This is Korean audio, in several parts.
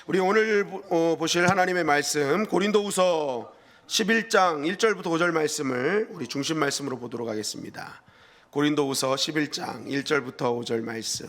우리 오늘 보실 하나님의 말씀 고린도후서 11장 1절부터 5절 말씀을 우리 중심 말씀으로 보도록 하겠습니다. 고린도후서 11장 1절부터 5절 말씀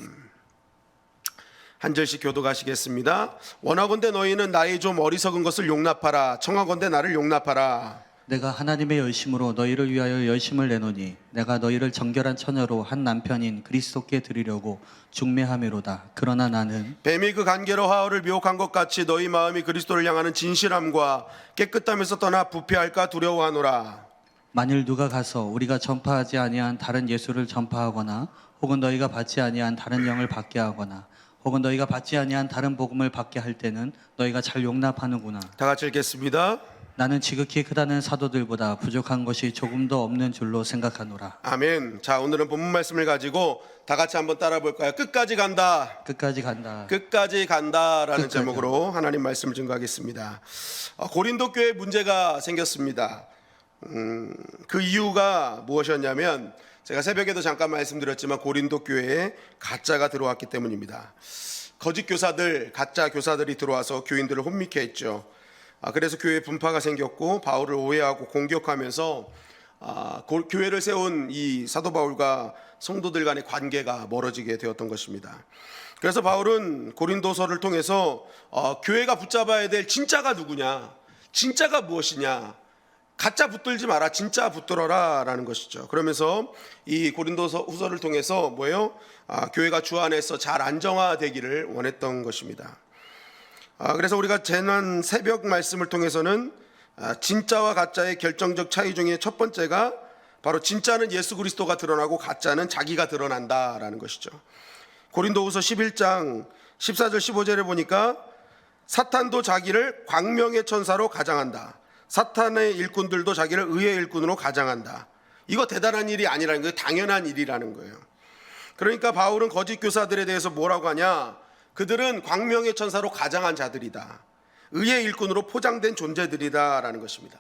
한 절씩 교독하시겠습니다. 원하건대 너희는 나의 좀 어리석은 것을 용납하라. 청하건대 나를 용납하라. 내가 하나님의 열심으로 너희를 위하여 열심을 내노니 내가 너희를 정결한 처녀로 한 남편인 그리스도께 드리려고 중매하매로다. 그러나 나는 뱀이 그 간계로 하와를 미혹한 것 같이 너희 마음이 그리스도를 향하는 진실함과 깨끗함에서 떠나 부패할까 두려워하노라. 만일 누가 가서 우리가 전파하지 아니한 다른 예수를 전파하거나 혹은 너희가 받지 아니한 다른 영을 받게 하거나 혹은 너희가 받지 아니한 다른 복음을 받게 할 때는 너희가 잘 용납하는구나. 다 같이 읽겠습니다. 나는 지극히 크다는 사도들보다 부족한 것이 조금도 없는 줄로 생각하노라. 아멘. 자, 오늘은 본문 말씀을 가지고 다 같이 한번 따라 볼까요? 끝까지 간다. 끝까지 간다. 끝까지 간다라는 끝까지 제목으로 하나님 말씀을 증거하겠습니다. 고린도 교회에 문제가 생겼습니다. 그 이유가 무엇이었냐면 제가 새벽에도 잠깐 말씀드렸지만 고린도 교회에 가짜가 들어왔기 때문입니다. 거짓 교사들, 가짜 교사들이 들어와서 교인들을 혼미케 했죠. 그래서 교회에 분파가 생겼고 바울을 오해하고 공격하면서 교회를 세운 이 사도 바울과 성도들 간의 관계가 멀어지게 되었던 것입니다. 그래서 바울은 고린도서를 통해서 교회가 붙잡아야 될 진짜가 누구냐, 진짜가 무엇이냐, 가짜 붙들지 마라, 진짜 붙들어라 라는 것이죠. 그러면서 이 고린도서 후서를 통해서 뭐예요? 교회가 주 안에서 잘 안정화되기를 원했던 것입니다. 그래서 우리가 지난 새벽 말씀을 통해서는 진짜와 가짜의 결정적 차이 중에 첫 번째가 바로 진짜는 예수 그리스도가 드러나고 가짜는 자기가 드러난다라는 것이죠. 고린도후서 11장 14절 15절에 보니까 사탄도 자기를 광명의 천사로 가장한다. 사탄의 일꾼들도 자기를 의의 일꾼으로 가장한다. 이거 대단한 일이 아니라는 거예요. 당연한 일이라는 거예요. 그러니까 바울은 거짓 교사들에 대해서 뭐라고 하냐? 그들은 광명의 천사로 가장한 자들이다. 의의 일꾼으로 포장된 존재들이다라는 것입니다.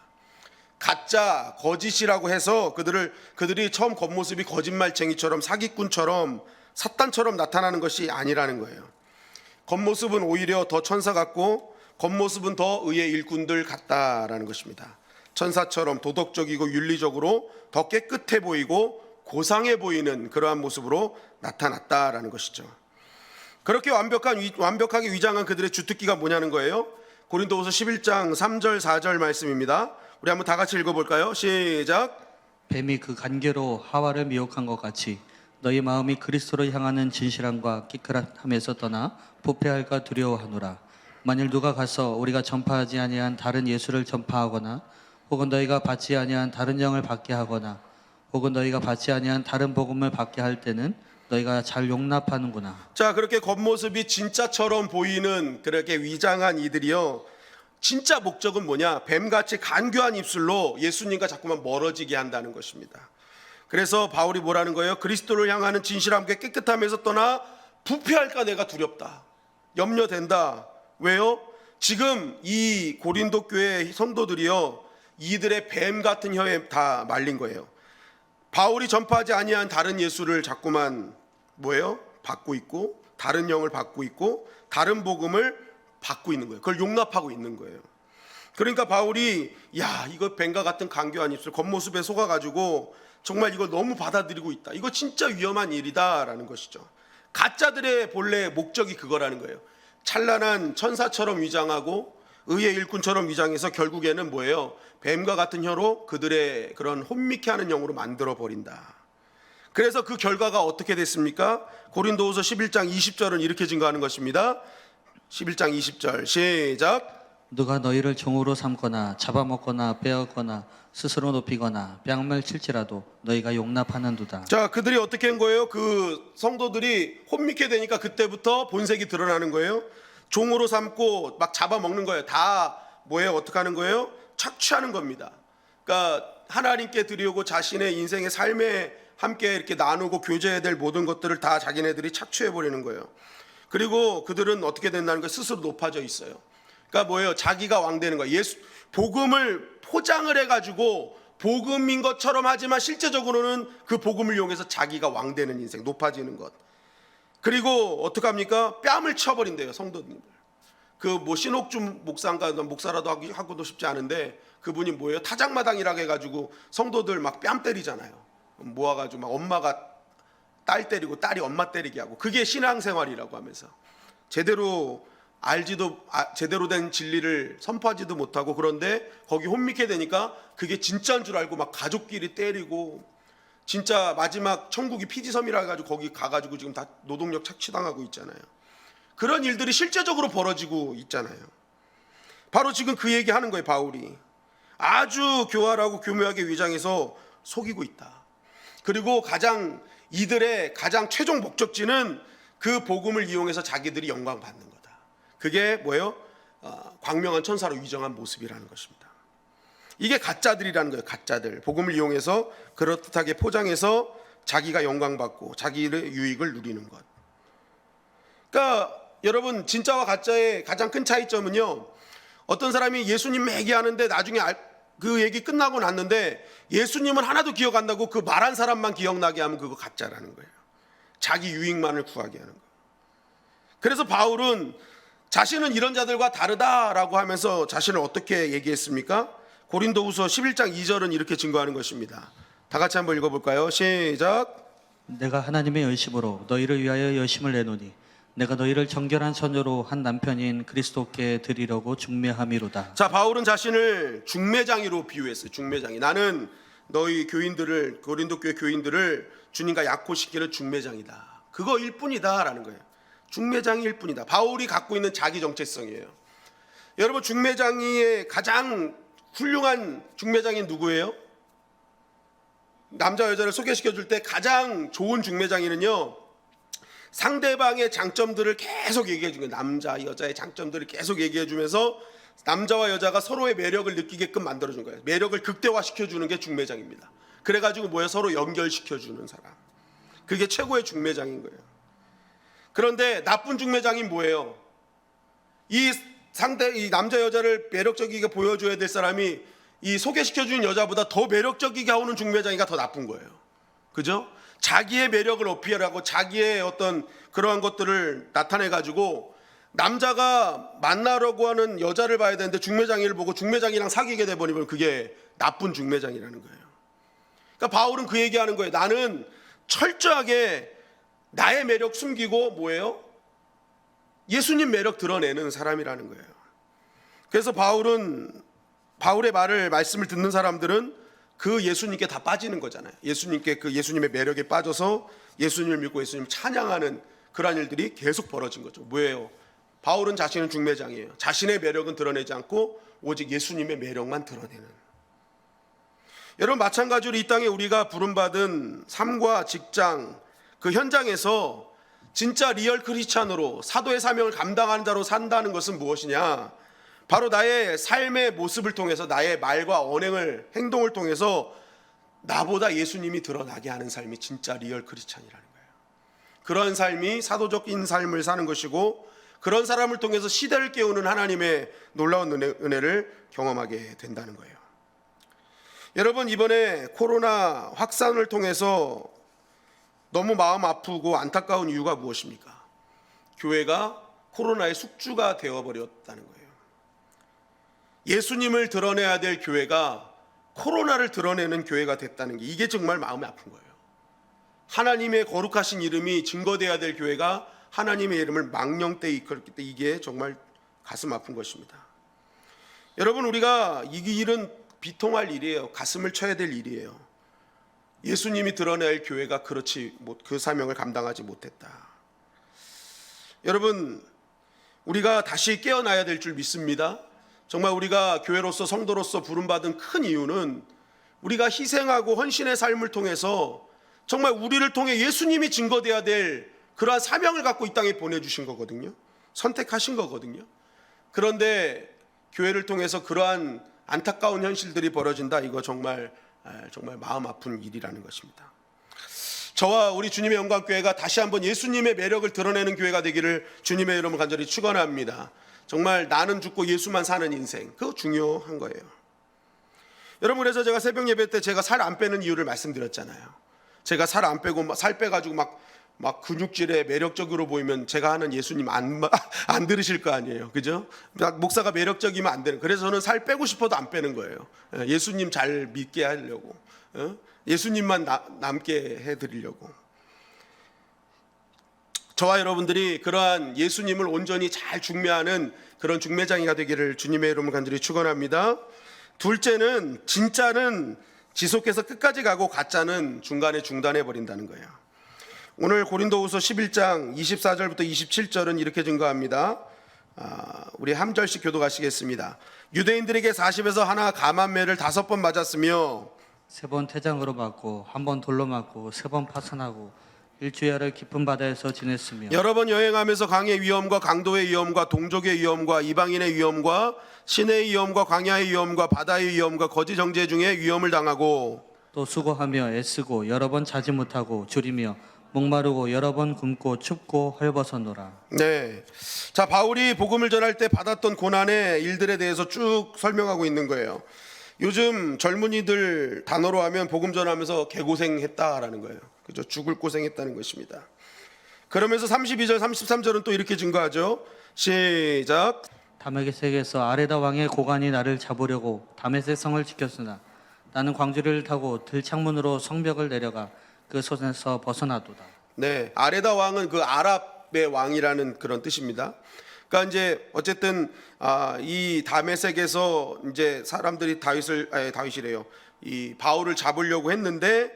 가짜, 거짓이라고 해서 그들이 처음 겉모습이 거짓말쟁이처럼 사기꾼처럼 사탄처럼 나타나는 것이 아니라는 거예요. 겉모습은 오히려 더 천사 같고 겉모습은 더 의의 일꾼들 같다라는 것입니다. 천사처럼 도덕적이고 윤리적으로 더 깨끗해 보이고 고상해 보이는 그러한 모습으로 나타났다라는 것이죠. 그렇게 완벽하게 위장한 그들의 주특기가 뭐냐는 거예요. 고린도후서 11장 3절 4절 말씀입니다. 우리 한번 다 같이 읽어볼까요? 시작. 뱀이 그 간계로 하와를 미혹한 것 같이 너희 마음이 그리스도를 향하는 진실함과 깨끗함에서 떠나 부패할까 두려워하노라. 만일 누가 가서 우리가 전파하지 아니한 다른 예수를 전파하거나 혹은 너희가 받지 아니한 다른 영을 받게 하거나 혹은 너희가 받지 아니한 다른 복음을 받게 할 때는 너희가 잘 용납하는구나. 자, 그렇게 겉모습이 진짜처럼 보이는 그렇게 위장한 이들이요, 진짜 목적은 뭐냐? 뱀같이 간교한 입술로 예수님과 자꾸만 멀어지게 한다는 것입니다. 그래서 바울이 뭐라는 거예요? 그리스도를 향하는 진실함과 깨끗함에서 떠나 부패할까 내가 두렵다, 염려된다. 왜요? 지금 이 고린도 교회 성도들이요, 이들의 뱀 같은 혀에 다 말린 거예요. 바울이 전파하지 아니한 다른 예수를 자꾸만 뭐예요? 받고 있고 다른 영을 받고 있고 다른 복음을 받고 있는 거예요. 그걸 용납하고 있는 거예요. 그러니까 바울이 이거 뱀과 같은 간교한 입술, 겉모습에 속아가지고 정말 이걸 너무 받아들이고 있다. 이거 진짜 위험한 일이다라는 것이죠. 가짜들의 본래 목적이 그거라는 거예요. 찬란한 천사처럼 위장하고 의의 일꾼처럼 위장해서 결국에는 뭐예요? 뱀과 같은 혀로 그들의 그런 혼미케 하는 영으로 만들어 버린다. 그래서 그 결과가 어떻게 됐습니까? 고린도후서 11장 20절은 이렇게 증거하는 것입니다. 11장 20절 시작. 누가 너희를 종으로 삼거나 잡아먹거나 빼앗거나 스스로 높이거나 뺨을 칠지라도 너희가 용납하는도다. 자, 그들이 어떻게 한 거예요? 그 성도들이 혼미케 되니까 그때부터 본색이 드러나는 거예요. 종으로 삼고 막 잡아먹는 거예요. 다 뭐예요? 어떻게 하는 거예요? 착취하는 겁니다. 그러니까 하나님께 드리고 자신의 인생의 삶에 함께 이렇게 나누고 교제해야 될 모든 것들을 다 자기네들이 착취해 버리는 거예요. 그리고 그들은 어떻게 된다는 거예요? 스스로 높아져 있어요. 그러니까 뭐예요? 자기가 왕 되는 거예요. 복음을 포장을 해가지고 복음인 것처럼 하지만 실제적으로는 그 복음을 이용해서 자기가 왕 되는 인생, 높아지는 것. 그리고 어떡합니까? 뺨을 쳐버린대요, 성도님들. 그 뭐 신옥준 목사인가 목사라도 하고도 싶지 않은데 그분이 뭐예요? 타작마당이라고 해가지고 성도들 막 뺨 때리잖아요. 모아가지고 막 엄마가 딸 때리고 딸이 엄마 때리게 하고, 그게 신앙생활이라고 하면서 제대로 제대로 된 진리를 선포하지도 못하고, 그런데 거기 혼미케 되니까 그게 진짜인 줄 알고 막 가족끼리 때리고, 진짜 마지막 천국이 피지섬이라 해가지고 거기 가가지고 지금 다 노동력 착취당하고 있잖아요. 그런 일들이 실제적으로 벌어지고 있잖아요. 바로 지금 그 얘기하는 거예요. 바울이 아주 교활하고 교묘하게 위장해서 속이고 있다. 그리고 이들의 가장 최종 목적지는 그 복음을 이용해서 자기들이 영광 받는 거다. 그게 뭐예요? 광명한 천사로 위장한 모습이라는 것입니다. 이게 가짜들이라는 거예요. 가짜들. 복음을 이용해서 그럴듯하게 포장해서 자기가 영광 받고 자기의 유익을 누리는 것. 그러니까 여러분, 진짜와 가짜의 가장 큰 차이점은요, 어떤 사람이 예수님 얘기하는데 나중에 그 얘기 끝나고 났는데 예수님은 하나도 기억 안 나고 그 말한 사람만 기억나게 하면 그거 가짜라는 거예요. 자기 유익만을 구하게 하는 거예요. 그래서 바울은 자신은 이런 자들과 다르다라고 하면서 자신을 어떻게 얘기했습니까? 고린도후서 11장 2절은 이렇게 증거하는 것입니다. 다 같이 한번 읽어볼까요? 시작. 내가 하나님의 열심으로 너희를 위하여 열심을 내노니 내가 너희를 정결한 처녀로 한 남편인 그리스도께 드리려고 중매함이로다. 자, 바울은 자신을 중매장이로 비유했어요. 중매장이. 나는 너희 교인들을, 고린도 교회 교인들을 주님과 약혼시키는 중매장이다. 그거일 뿐이다 라는 거예요. 중매장일 뿐이다. 바울이 갖고 있는 자기 정체성이에요. 여러분, 중매장이의 가장 훌륭한 중매장인 누구예요? 남자 여자를 소개시켜 줄 때 가장 좋은 중매장인은요, 상대방의 장점들을 계속 얘기해 주는 거예요. 남자 여자의 장점들을 계속 얘기해 주면서 남자와 여자가 서로의 매력을 느끼게끔 만들어 준 거예요. 매력을 극대화시켜 주는 게 중매장입니다. 그래가지고 뭐예요? 서로 연결시켜 주는 사람. 그게 최고의 중매장인 거예요. 그런데 나쁜 중매장인 뭐예요? 이 남자 여자를 매력적이게 보여줘야 될 사람이 이 소개시켜주는 여자보다 더 매력적이게 하는 중매장이가 더 나쁜 거예요. 그죠? 자기의 매력을 어필하고 자기의 어떤 그러한 것들을 나타내가지고 남자가 만나려고 하는 여자를 봐야 되는데 중매장이를 보고 중매장이랑 사귀게 돼버리면 그게 나쁜 중매장이라는 거예요. 그러니까 바울은 그 얘기하는 거예요. 나는 철저하게 나의 매력 숨기고 뭐예요? 예수님 매력 드러내는 사람이라는 거예요. 그래서 바울의 말씀을 듣는 사람들은 그 예수님께 다 빠지는 거잖아요. 예수님께 그 예수님의 매력에 빠져서 예수님을 믿고 예수님을 찬양하는 그러한 일들이 계속 벌어진 거죠. 뭐예요? 바울은 자신은 중매장이에요. 자신의 매력은 드러내지 않고 오직 예수님의 매력만 드러내는. 여러분, 마찬가지로 이 땅에 우리가 부름받은 삶과 직장, 그 현장에서 진짜 리얼 크리스찬으로 사도의 사명을 감당하는 자로 산다는 것은 무엇이냐? 바로 나의 삶의 모습을 통해서, 나의 말과 언행을, 행동을 통해서 나보다 예수님이 드러나게 하는 삶이 진짜 리얼 크리스찬이라는 거예요. 그런 삶이 사도적인 삶을 사는 것이고, 그런 사람을 통해서 시대를 깨우는 하나님의 놀라운 은혜를 경험하게 된다는 거예요. 여러분, 이번에 코로나 확산을 통해서 너무 마음 아프고 안타까운 이유가 무엇입니까? 교회가 코로나의 숙주가 되어버렸다는 거예요. 예수님을 드러내야 될 교회가 코로나를 드러내는 교회가 됐다는 게, 이게 정말 마음이 아픈 거예요. 하나님의 거룩하신 이름이 증거돼야 될 교회가 하나님의 이름을 망령되이 이끌었기 때문에 이게 정말 가슴 아픈 것입니다. 여러분, 우리가 이 일은 비통할 일이에요. 가슴을 쳐야 될 일이에요. 예수님이 드러낼 교회가 그 사명을 감당하지 못했다. 여러분, 우리가 다시 깨어나야 될 줄 믿습니다. 정말 우리가 교회로서, 성도로서 부름받은 큰 이유는 우리가 희생하고 헌신의 삶을 통해서 정말 우리를 통해 예수님이 증거돼야 될 그러한 사명을 갖고 이 땅에 보내주신 거거든요. 선택하신 거거든요. 그런데 교회를 통해서 그러한 안타까운 현실들이 벌어진다. 이거 정말 마음 아픈 일이라는 것입니다. 저와 우리 주님의 영광교회가 다시 한번 예수님의 매력을 드러내는 교회가 되기를 주님의 이름으로 간절히 축원합니다. 정말 나는 죽고 예수만 사는 인생, 그거 중요한 거예요. 여러분, 그래서 제가 새벽 예배 때 제가 살 안 빼는 이유를 말씀드렸잖아요. 제가 살 안 빼고 살 빼가지고 막 막 근육질에 매력적으로 보이면 제가 하는 예수님 안 들으실 거 아니에요, 그죠? 목사가 매력적이면 안 되는. 그래서 저는 살 빼고 싶어도 안 빼는 거예요. 예수님 잘 믿게 하려고, 예수님만 남게 해드리려고. 저와 여러분들이 그러한 예수님을 온전히 잘 중매하는 그런 중매장이가 되기를 주님의 이름으로 간절히 축원합니다. 둘째는 진짜는 지속해서 끝까지 가고 가짜는 중간에 중단해 버린다는 거예요. 오늘 고린도후서 11장 24절부터 27절은 이렇게 증거합니다. 우리 한 절씩 교독하시겠습니다. 유대인들에게 40에서 하나 감한매를 5번 맞았으며 3번 태장으로 맞고 1번 돌로 맞고 3번 파선하고 일주야를 깊은 바다에서 지냈으며 여러 번 여행하면서 강의 위험과 강도의 위험과 동족의 위험과 이방인의 위험과 시내의 위험과 광야의 위험과 바다의 위험과 거짓 정죄 중에 위험을 당하고 또 수고하며 애쓰고 여러 번 자지 못하고 줄이며 목마르고 여러 번 굶고 춥고 헐벗어노라. 네. 자, 바울이 복음을 전할 때 받았던 고난의 일들에 대해서 쭉 설명하고 있는 거예요. 요즘 젊은이들 단어로 하면 복음 전하면서 개고생했다라는 거예요. 그죠? 죽을 고생했다는 것입니다. 그러면서 32절, 33절은 또 이렇게 증거하죠. 시작. 다메섹에서 아레다 왕의 고관이 나를 잡으려고 다메섹 성을 지켰으나 나는 광주리를 타고 들창문으로 성벽을 내려가 그 손에서 벗어나도다. 네, 아레다 왕은 그 아랍의 왕이라는 그런 뜻입니다. 그러니까 이제 어쨌든 이 다메섹에서 이제 사람들이 다윗이래요. 이 바울을 잡으려고 했는데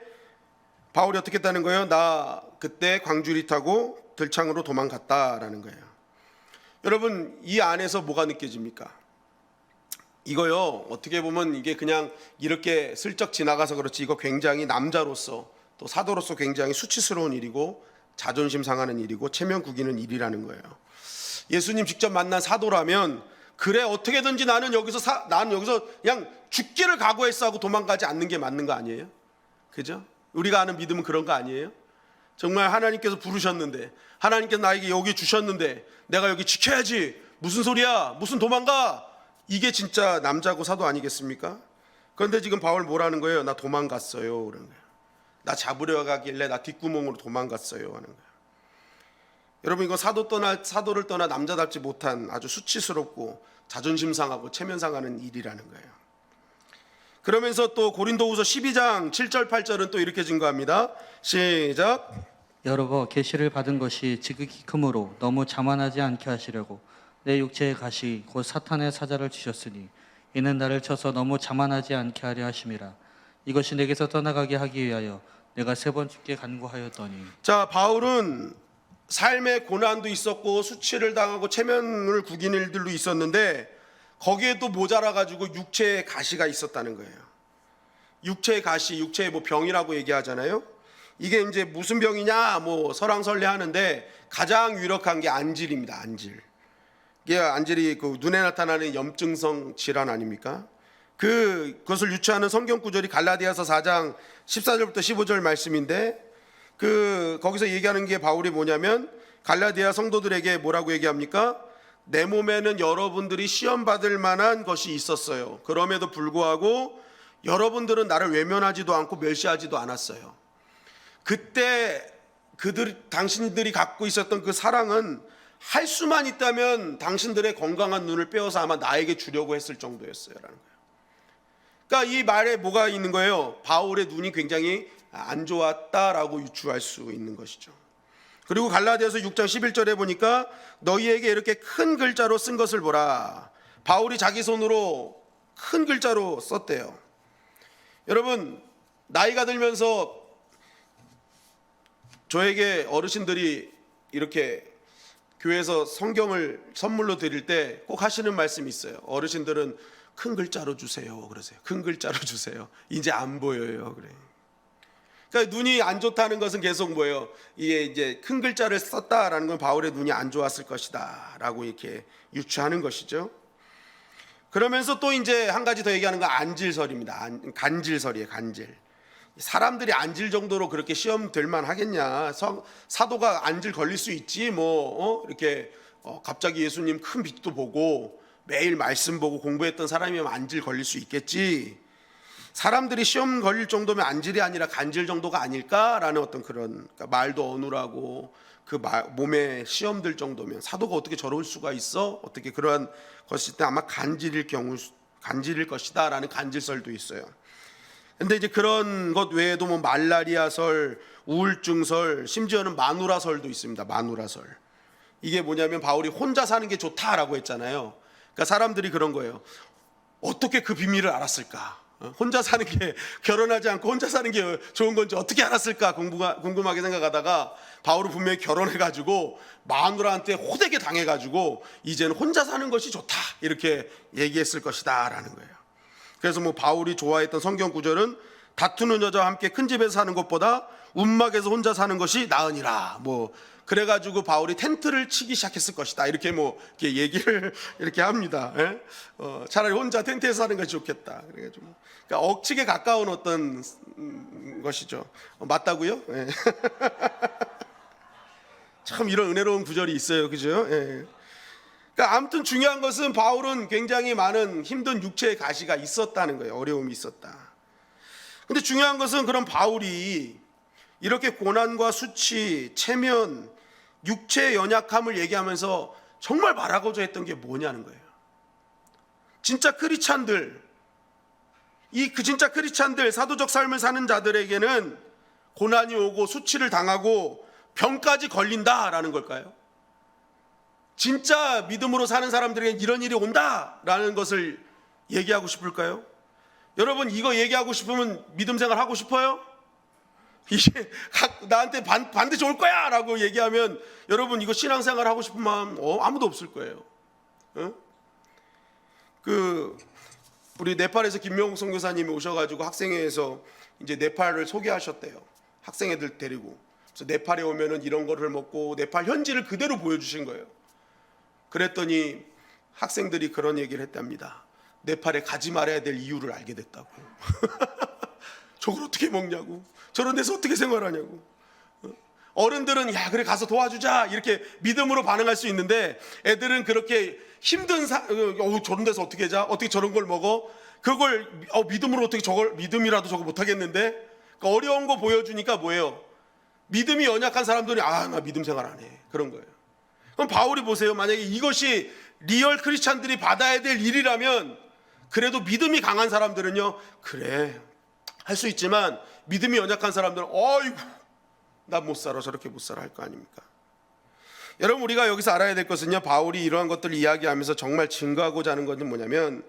바울이 어떻게 했다는 거예요? 나 그때 광주리 타고 들창으로 도망갔다라는 거예요. 여러분, 이 안에서 뭐가 느껴집니까? 이거요, 어떻게 보면 이게 그냥 이렇게 슬쩍 지나가서 그렇지, 이거 굉장히 남자로서 또 사도로서 굉장히 수치스러운 일이고 자존심 상하는 일이고 체면 구기는 일이라는 거예요. 예수님 직접 만난 사도라면 그래, 어떻게든지 나는 여기서 그냥 죽기를 각오했어 하고 도망가지 않는 게 맞는 거 아니에요? 그죠? 우리가 아는 믿음은 그런 거 아니에요? 정말 하나님께서 부르셨는데, 하나님께서 나에게 여기 주셨는데 내가 여기 지켜야지, 무슨 소리야, 무슨 도망가, 이게 진짜 남자고 사도 아니겠습니까? 그런데 지금 바울 뭐라는 거예요? 나 도망갔어요 그런 거예요. 나 잡으려 가길래 나 뒷구멍으로 도망갔어요 하는 거예요. 여러분, 이거 사도를 떠나 남자답지 못한 아주 수치스럽고 자존심 상하고 체면 상하는 일이라는 거예요. 그러면서 또 고린도후서 12장 7절 8절은 또 이렇게 증거합니다. 시작. 여러분 계시를 받은 것이 지극히 크므로 너무 자만하지 않게 하시려고 내 육체의 가시 곧 사탄의 사자를 주셨으니 이는 나를 쳐서 너무 자만하지 않게 하려 하심이라. 이것이 내게서 떠나가게 하기 위하여 내가 3번 죽게 간구하였더니. 자, 바울은 삶의 고난도 있었고 수치를 당하고 체면을 구기는 일들도 있었는데 거기에 또 모자라 가지고 육체의 가시가 있었다는 거예요. 육체의 가시, 육체의 뭐 병이라고 얘기하잖아요. 이게 이제 무슨 병이냐, 뭐 설왕설래 하는데 가장 유력한 게 안질입니다. 안질. 이게 안질이 그 눈에 나타나는 염증성 질환 아닙니까? 그것을 유추하는 성경 구절이 갈라디아서 4장 14절부터 15절 말씀인데 거기서 얘기하는 게 바울이 뭐냐면 갈라디아 성도들에게 뭐라고 얘기합니까? 내 몸에는 여러분들이 시험 받을 만한 것이 있었어요. 그럼에도 불구하고 여러분들은 나를 외면하지도 않고 멸시하지도 않았어요. 그때 당신들이 갖고 있었던 그 사랑은 할 수만 있다면 당신들의 건강한 눈을 빼어서 아마 나에게 주려고 했을 정도였어요라는 거예요. 그러니까 이 말에 뭐가 있는 거예요? 바울의 눈이 굉장히 안 좋았다라고 유추할 수 있는 것이죠. 그리고 갈라디아서 6장 11절에 보니까 너희에게 이렇게 큰 글자로 쓴 것을 보라. 바울이 자기 손으로 큰 글자로 썼대요. 여러분, 나이가 들면서 저에게 어르신들이 이렇게 교회에서 성경을 선물로 드릴 때 꼭 하시는 말씀이 있어요. 어르신들은 큰 글자로 주세요 그러세요. 큰 글자로 주세요. 이제 안 보여요 그래. 그러니까 눈이 안 좋다는 것은 계속 뭐예요? 이게 이제 큰 글자를 썼다라는 건 바울의 눈이 안 좋았을 것이다라고 이렇게 유추하는 것이죠. 그러면서 또 이제 한 가지 더 얘기하는 건 안질설입니다. 간질설이에요. 간질. 사람들이 안질 정도로 그렇게 시험 될 만하겠냐? 사도가 안질 걸릴 수 있지 뭐 이렇게 갑자기 예수님 큰 빛도 보고 매일 말씀 보고 공부했던 사람이면 안질 걸릴 수 있겠지. 사람들이 시험 걸릴 정도면 안질이 아니라 간질 정도가 아닐까라는 어떤 그런, 그러니까 말도 어눌하고 몸에 시험 들 정도면 사도가 어떻게 저럴 수가 있어? 어떻게 그러한 것일 때 아마 간질일 것이다라는 간질설도 있어요. 근데 이제 그런 것 외에도 뭐 말라리아설, 우울증설, 심지어는 마누라설도 있습니다. 마누라설. 이게 뭐냐면 바울이 혼자 사는 게 좋다라고 했잖아요. 그러니까 사람들이 그런 거예요. 어떻게 그 비밀을 알았을까? 혼자 사는 게, 결혼하지 않고 혼자 사는 게 좋은 건지 어떻게 알았을까 궁금하게 생각하다가 바울은 분명히 결혼해가지고 마누라한테 호되게 당해가지고 이제는 혼자 사는 것이 좋다 이렇게 얘기했을 것이다 라는 거예요. 그래서 뭐 바울이 좋아했던 성경 구절은 다투는 여자와 함께 큰 집에서 사는 것보다 움막에서 혼자 사는 것이 나으니라. 뭐 그래가지고 바울이 텐트를 치기 시작했을 것이다. 이렇게 뭐 이렇게 얘기를 이렇게 합니다. 차라리 혼자 텐트에서 사는 것이 좋겠다. 그래가지고 그러니까 억측에 가까운 어떤 것이죠. 맞다고요? 예. 참 이런 은혜로운 구절이 있어요, 그죠? 예. 그러니까 아무튼 중요한 것은 바울은 굉장히 많은 힘든 육체의 가시가 있었다는 거예요. 어려움이 있었다. 근데 중요한 것은 그런 바울이 이렇게 고난과 수치, 체면, 육체의 연약함을 얘기하면서 정말 말하고자 했던 게 뭐냐는 거예요. 진짜 크리스찬들, 진짜 크리스찬들, 사도적 삶을 사는 자들에게는 고난이 오고 수치를 당하고 병까지 걸린다라는 걸까요? 진짜 믿음으로 사는 사람들에게 이런 일이 온다라는 것을 얘기하고 싶을까요? 여러분 이거 얘기하고 싶으면 믿음 생활 하고 싶어요? 이게 나한테 반드시 올 거야 라고 얘기하면 여러분 이거 신앙생활 하고 싶은 마음 아무도 없을 거예요. 우리 네팔에서 김명욱 선교사님이 오셔가지고 학생회에서 이제 네팔을 소개하셨대요. 학생애들 데리고. 그래서 네팔에 오면은 이런 거를 먹고 네팔 현지를 그대로 보여주신 거예요. 그랬더니 학생들이 그런 얘기를 했답니다. 네팔에 가지 말아야 될 이유를 알게 됐다고. 저걸 어떻게 먹냐고, 저런 데서 어떻게 생활하냐고. 어른들은 야 그래 가서 도와주자 이렇게 믿음으로 반응할 수 있는데 애들은 그렇게 힘든 저런 데서 어떻게 자, 어떻게 저런 걸 먹어, 그걸 믿음으로 어떻게 저걸, 믿음이라도 저거 못하겠는데. 그러니까 어려운 거 보여주니까 뭐예요? 믿음이 연약한 사람들이 나 믿음 생활 안 해, 그런 거예요. 그럼 바울이 보세요. 만약에 이것이 리얼 크리스찬들이 받아야 될 일이라면 그래도 믿음이 강한 사람들은요, 그래 할 수 있지만 믿음이 연약한 사람들은 어이구 나 못 살아, 저렇게 못 살아 할 거 아닙니까? 여러분 우리가 여기서 알아야 될 것은요, 바울이 이러한 것들을 이야기하면서 정말 증거하고자 하는 것은 뭐냐면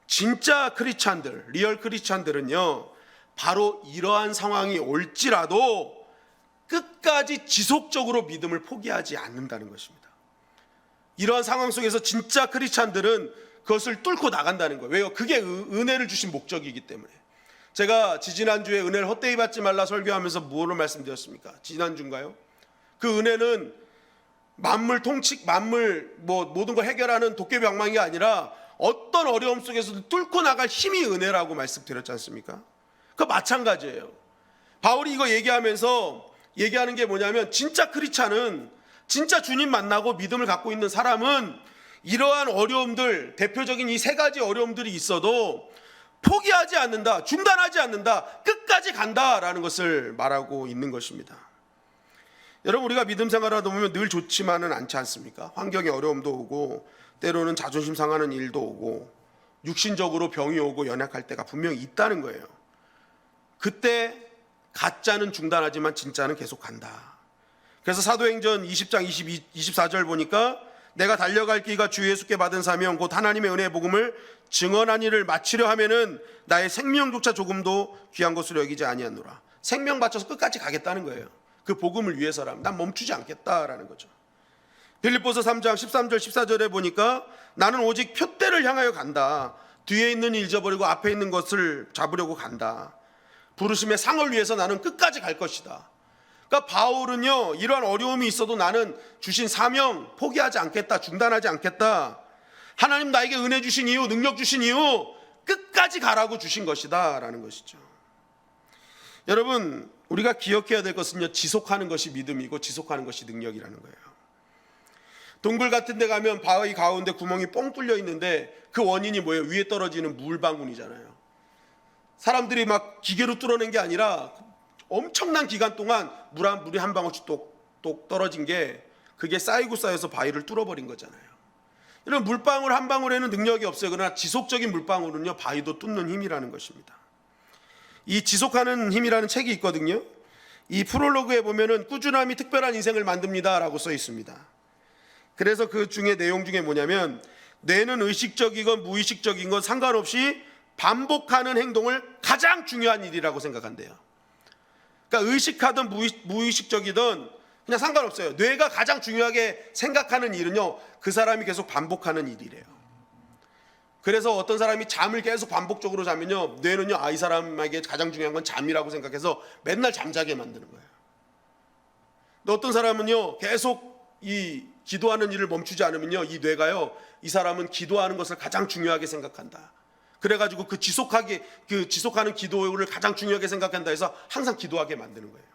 진짜 크리스찬들, 리얼 크리스찬들은요 바로 이러한 상황이 올지라도 끝까지 지속적으로 믿음을 포기하지 않는다는 것입니다. 이러한 상황 속에서 진짜 크리스찬들은 그것을 뚫고 나간다는 거예요. 왜요? 그게 은혜를 주신 목적이기 때문에. 제가 지지난주에 은혜를 헛되이 받지 말라 설교하면서 무엇을 말씀드렸습니까? 지난주인가요? 그 은혜는 만물 통치, 모든 걸 해결하는 도깨비방망이가 아니라 어떤 어려움 속에서도 뚫고 나갈 힘이 은혜라고 말씀드렸지 않습니까? 그 마찬가지예요. 바울이 이거 얘기하는 게 뭐냐면 진짜 크리스찬은, 진짜 주님 만나고 믿음을 갖고 있는 사람은 이러한 어려움들, 대표적인 이 세 가지 어려움들이 있어도 포기하지 않는다, 중단하지 않는다, 끝까지 간다라는 것을 말하고 있는 것입니다. 여러분 우리가 믿음 생활하다 보면 늘 좋지만은 않지 않습니까? 환경에 어려움도 오고 때로는 자존심 상하는 일도 오고 육신적으로 병이 오고 연약할 때가 분명히 있다는 거예요. 그때 가짜는 중단하지만 진짜는 계속 간다. 그래서 사도행전 20장 24절 보니까 내가 달려갈 길과 주 예수께 받은 사명 곧 하나님의 은혜의 복음을 증언한 일을 마치려 하면은 나의 생명조차 조금도 귀한 것으로 여기지 아니하노라. 생명 바쳐서 끝까지 가겠다는 거예요. 그 복음을 위해서라면 난 멈추지 않겠다라는 거죠. 빌립보서 3장 13절 14절에 보니까 나는 오직 표대를 향하여 간다. 뒤에 있는 일 잊어버리고 앞에 있는 것을 잡으려고 간다. 부르심의 상을 위해서 나는 끝까지 갈 것이다. 그러니까 바울은요 이러한 어려움이 있어도 나는 주신 사명 포기하지 않겠다, 중단하지 않겠다. 하나님 나에게 은혜 주신 이유, 능력 주신 이유 끝까지 가라고 주신 것이다 라는 것이죠. 여러분 우리가 기억해야 될 것은요, 지속하는 것이 믿음이고 지속하는 것이 능력이라는 거예요. 동굴 같은 데 가면 바위 가운데 구멍이 뻥 뚫려 있는데 그 원인이 뭐예요? 위에 떨어지는 물방울이잖아요. 사람들이 막 기계로 뚫어낸 게 아니라 엄청난 기간 동안 물이 한 방울씩 똑똑 떨어진 게 그게 쌓이고 쌓여서 바위를 뚫어버린 거잖아요. 이런 물방울 한 방울에는 능력이 없어요. 그러나 지속적인 물방울은요, 바위도 뚫는 힘이라는 것입니다. 이 지속하는 힘이라는 책이 있거든요. 이 프롤로그에 보면은 꾸준함이 특별한 인생을 만듭니다라고 써 있습니다. 그래서 그 중에 내용 중에 뭐냐면, 뇌는 의식적이건 무의식적인 건 상관없이 반복하는 행동을 가장 중요한 일이라고 생각한대요. 그러니까 의식하든 무의식적이든 그냥 상관없어요. 뇌가 가장 중요하게 생각하는 일은요, 그 사람이 계속 반복하는 일이래요. 그래서 어떤 사람이 잠을 계속 반복적으로 자면요, 뇌는요, 이 사람에게 가장 중요한 건 잠이라고 생각해서 맨날 잠자게 만드는 거예요. 근데 어떤 사람은요, 계속 이 기도하는 일을 멈추지 않으면요, 이 뇌가요, 이 사람은 기도하는 것을 가장 중요하게 생각한다. 그래가지고 그 지속하는 기도를 가장 중요하게 생각한다 해서 항상 기도하게 만드는 거예요.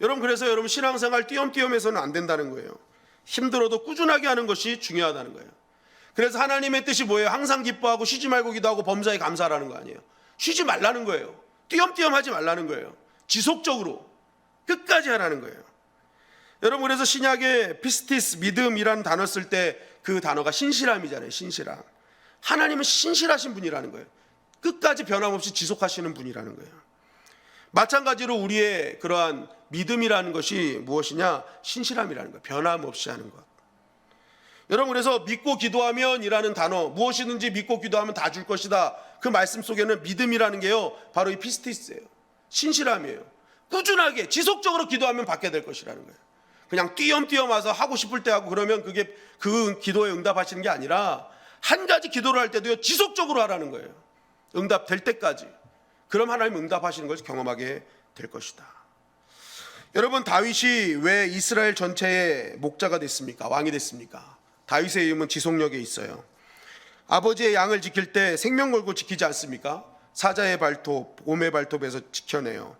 여러분, 그래서 여러분 신앙생활 띄엄띄엄해서는 안 된다는 거예요. 힘들어도 꾸준하게 하는 것이 중요하다는 거예요. 그래서 하나님의 뜻이 뭐예요? 항상 기뻐하고 쉬지 말고 기도하고 범사에 감사하라는 거 아니에요. 쉬지 말라는 거예요. 띄엄띄엄 하지 말라는 거예요. 지속적으로 끝까지 하라는 거예요. 여러분, 그래서 신약에 피스티스, 믿음이라는 단어 쓸 때 그 단어가 신실함이잖아요. 신실함. 하나님은 신실하신 분이라는 거예요. 끝까지 변함없이 지속하시는 분이라는 거예요. 마찬가지로 우리의 그러한 믿음이라는 것이 무엇이냐? 신실함이라는 거예요. 변함없이 하는 것. 여러분, 그래서 믿고 기도하면 이라는 단어, 무엇이든지 믿고 기도하면 다 줄 것이다, 그 말씀 속에는 믿음이라는 게요, 바로 이 피스티스예요. 신실함이에요. 꾸준하게 지속적으로 기도하면 받게 될 것이라는 거예요. 그냥 띄엄띄엄 와서 하고 싶을 때 하고 그러면 그게 그 기도에 응답하시는 게 아니라 한 가지 기도를 할 때도요, 지속적으로 하라는 거예요. 응답될 때까지. 그럼 하나님 응답하시는 것을 경험하게 될 것이다. 여러분, 다윗이 왜 이스라엘 전체의 목자가 됐습니까? 왕이 됐습니까? 다윗의 이름은 지속력에 있어요. 아버지의 양을 지킬 때 생명 걸고 지키지 않습니까? 사자의 발톱, 곰의 발톱에서 지켜내요.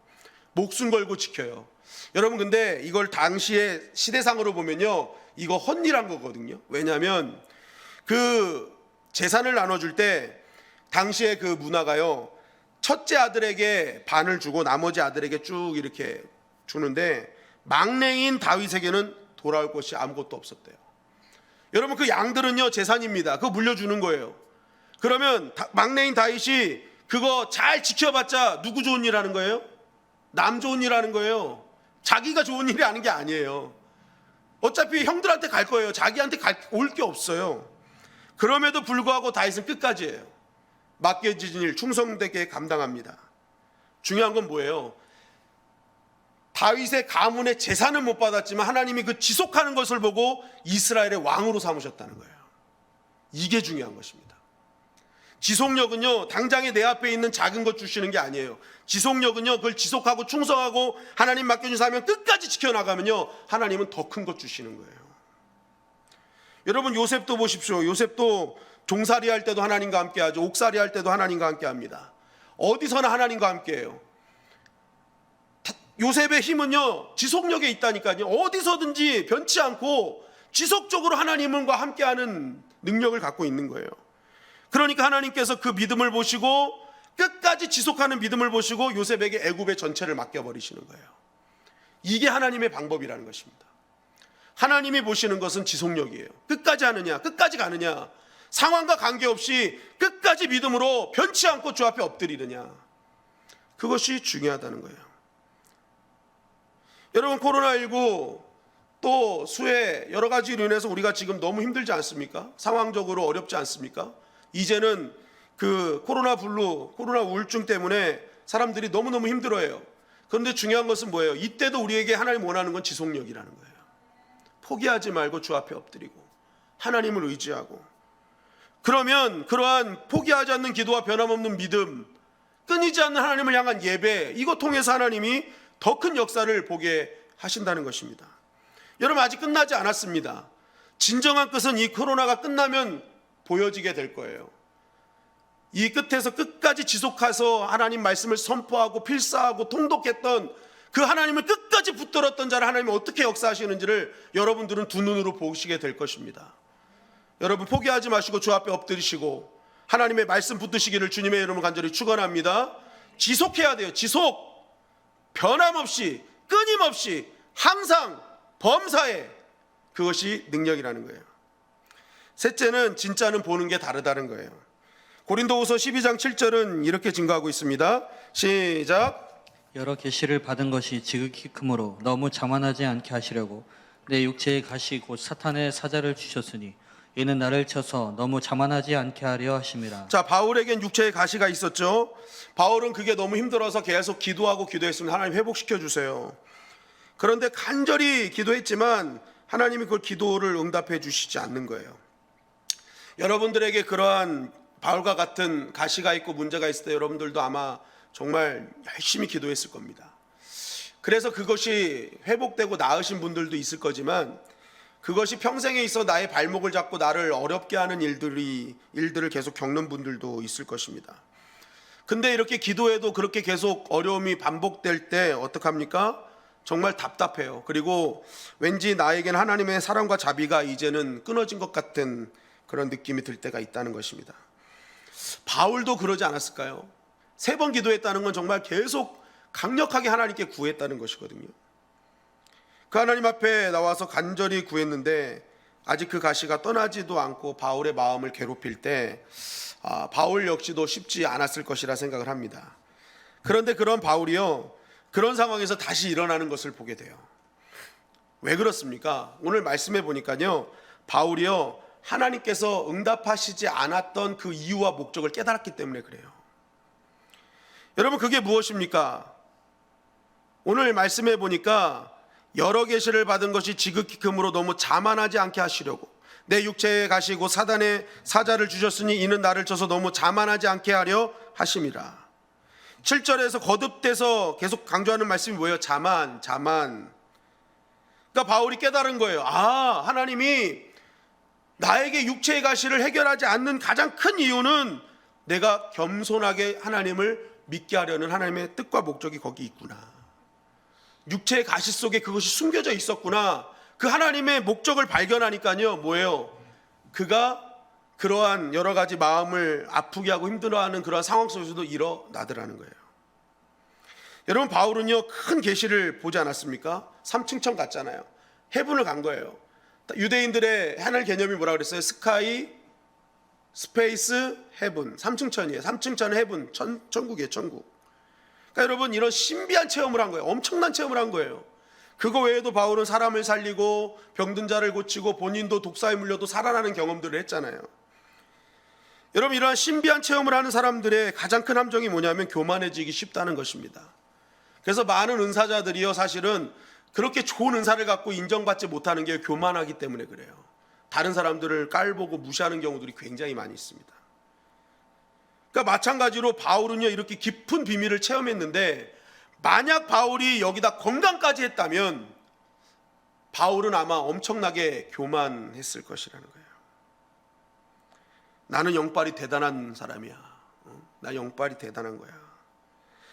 목숨 걸고 지켜요. 여러분, 근데 이걸 당시의 시대상으로 보면요, 이거 헛일한 거거든요. 왜냐하면 그 재산을 나눠줄 때 당시의 그 문화가요, 첫째 아들에게 반을 주고 나머지 아들에게 쭉 이렇게 주는데, 막내인 다윗에게는 돌아올 것이 아무것도 없었대요. 여러분, 그 양들은요, 재산입니다. 그거 물려주는 거예요. 그러면 막내인 다윗이 그거 잘 지켜봤자 누구 좋은 일 하는 거예요? 남 좋은 일 하는 거예요. 자기가 좋은 일이 하는 게 아니에요. 어차피 형들한테 갈 거예요. 자기한테 올 게 없어요. 그럼에도 불구하고 다윗은 끝까지 해요. 맡겨진 일 충성되게 감당합니다. 중요한 건 뭐예요? 다윗의 가문의 재산은 못 받았지만 하나님이 그 지속하는 것을 보고 이스라엘의 왕으로 삼으셨다는 거예요. 이게 중요한 것입니다. 지속력은요, 당장에 내 앞에 있는 작은 것 주시는 게 아니에요. 지속력은요, 그걸 지속하고 충성하고 하나님 맡겨준 사명 끝까지 지켜나가면요, 하나님은 더 큰 것 주시는 거예요. 여러분, 요셉도 보십시오. 요셉도 종살이 할 때도 하나님과 함께 하죠. 옥살이 할 때도 하나님과 함께 합니다. 어디서나 하나님과 함께 해요. 요셉의 힘은요, 지속력에 있다니까요. 어디서든지 변치 않고 지속적으로 하나님과 함께하는 능력을 갖고 있는 거예요. 그러니까 하나님께서 그 믿음을 보시고 끝까지 지속하는 믿음을 보시고 요셉에게 애굽의 전체를 맡겨버리시는 거예요. 이게 하나님의 방법이라는 것입니다. 하나님이 보시는 것은 지속력이에요. 끝까지 하느냐, 끝까지 가느냐, 상황과 관계없이 끝까지 믿음으로 변치 않고 주 앞에 엎드리느냐, 그것이 중요하다는 거예요. 여러분, 코로나19 또 수해 여러 가지로 인해서 우리가 지금 너무 힘들지 않습니까? 상황적으로 어렵지 않습니까? 이제는 그 코로나 블루, 코로나 우울증 때문에 사람들이 너무너무 힘들어해요. 그런데 중요한 것은 뭐예요? 이때도 우리에게 하나님 원하는 건 지속력이라는 거예요. 포기하지 말고 주 앞에 엎드리고 하나님을 의지하고, 그러면 그러한 포기하지 않는 기도와 변함없는 믿음, 끊이지 않는 하나님을 향한 예배, 이거 통해서 하나님이 더 큰 역사를 보게 하신다는 것입니다. 여러분, 아직 끝나지 않았습니다. 진정한 끝은 이 코로나가 끝나면 보여지게 될 거예요. 이 끝에서 끝까지 지속해서 하나님 말씀을 선포하고 필사하고 통독했던 그 하나님을 끝까지 붙들었던 자를 하나님이 어떻게 역사하시는지를 여러분들은 두 눈으로 보시게 될 것입니다. 여러분, 포기하지 마시고 주 앞에 엎드리시고 하나님의 말씀 붙드시기를 주님의 이름으로 간절히 축원합니다. 지속해야 돼요. 지속. 변함없이, 끊임없이, 항상 범사에. 그것이 능력이라는 거예요. 셋째는 진짜는 보는 게 다르다는 거예요. 고린도후서 12장 7절은 이렇게 증거하고 있습니다. 시작. 여러 계시를 받은 것이 지극히 크므로 너무 자만하지 않게 하시려고 내 육체의 가시 곧 사탄의 사자를 주셨으니 이는 나를 쳐서 너무 자만하지 않게 하려 하심이라. 자, 바울에겐 육체의 가시가 있었죠. 바울은 그게 너무 힘들어서 계속 기도하고 기도했습니다. 하나님 회복시켜 주세요. 그런데 간절히 기도했지만 하나님이 그걸 기도를 응답해 주시지 않는 거예요. 여러분들에게 그러한 바울과 같은 가시가 있고 문제가 있을 때 여러분들도 아마 정말 열심히 기도했을 겁니다. 그래서 그것이 회복되고 나으신 분들도 있을 거지만 그것이 평생에 있어 나의 발목을 잡고 나를 어렵게 하는 일들을 계속 겪는 분들도 있을 것입니다. 근데 이렇게 기도해도 그렇게 계속 어려움이 반복될 때 어떡합니까? 정말 답답해요. 그리고 왠지 나에겐 하나님의 사랑과 자비가 이제는 끊어진 것 같은 그런 느낌이 들 때가 있다는 것입니다. 바울도 그러지 않았을까요? 3번 기도했다는 건 정말 계속 강력하게 하나님께 구했다는 것이거든요. 그 하나님 앞에 나와서 간절히 구했는데 아직 그 가시가 떠나지도 않고 바울의 마음을 괴롭힐 때 바울 역시도 쉽지 않았을 것이라 생각을 합니다. 그런데 그런 바울이요, 그런 상황에서 다시 일어나는 것을 보게 돼요. 왜 그렇습니까? 오늘 말씀해 보니까요, 바울이요 하나님께서 응답하시지 않았던 그 이유와 목적을 깨달았기 때문에 그래요. 여러분, 그게 무엇입니까? 오늘 말씀해 보니까 여러 계시를 받은 것이 지극히 크므로 너무 자만하지 않게 하시려고 내 육체에 가시고 사단의 사자를 주셨으니 이는 나를 쳐서 너무 자만하지 않게 하려 하심이라. 7절에서 거듭돼서 계속 강조하는 말씀이 뭐예요? 자만. 그러니까 바울이 깨달은 거예요. 하나님이 나에게 육체의 가시를 해결하지 않는 가장 큰 이유는 내가 겸손하게 하나님을 믿게 하려는 하나님의 뜻과 목적이 거기 있구나. 육체의 가시 속에 그것이 숨겨져 있었구나. 그 하나님의 목적을 발견하니까요, 뭐예요? 그가 그러한 여러 가지 마음을 아프게 하고 힘들어하는 그러한 상황 속에서도 일어나더라는 거예요. 여러분, 바울은요 큰 계시를 보지 않았습니까? 3층천 갔잖아요. 헤븐을 간 거예요. 유대인들의 하늘 개념이 뭐라 그랬어요? 스카이, 스페이스, 헤븐. 3층천이에요. 3층천 헤븐, 천국이에요, 천국. 그러니까 여러분, 이런 신비한 체험을 한 거예요. 엄청난 체험을 한 거예요. 그거 외에도 바울은 사람을 살리고 병든 자를 고치고 본인도 독사에 물려도 살아나는 경험들을 했잖아요. 여러분, 이러한 신비한 체험을 하는 사람들의 가장 큰 함정이 뭐냐면 교만해지기 쉽다는 것입니다. 그래서 많은 은사자들이요 사실은 그렇게 좋은 은사를 갖고 인정받지 못하는 게 교만하기 때문에 그래요. 다른 사람들을 깔보고 무시하는 경우들이 굉장히 많이 있습니다. 그러니까 마찬가지로 바울은요 이렇게 깊은 비밀을 체험했는데 만약 바울이 여기다 건강까지 했다면 바울은 아마 엄청나게 교만했을 것이라는 거예요. 나는 영빨이 대단한 사람이야. 나 영빨이 대단한 거야.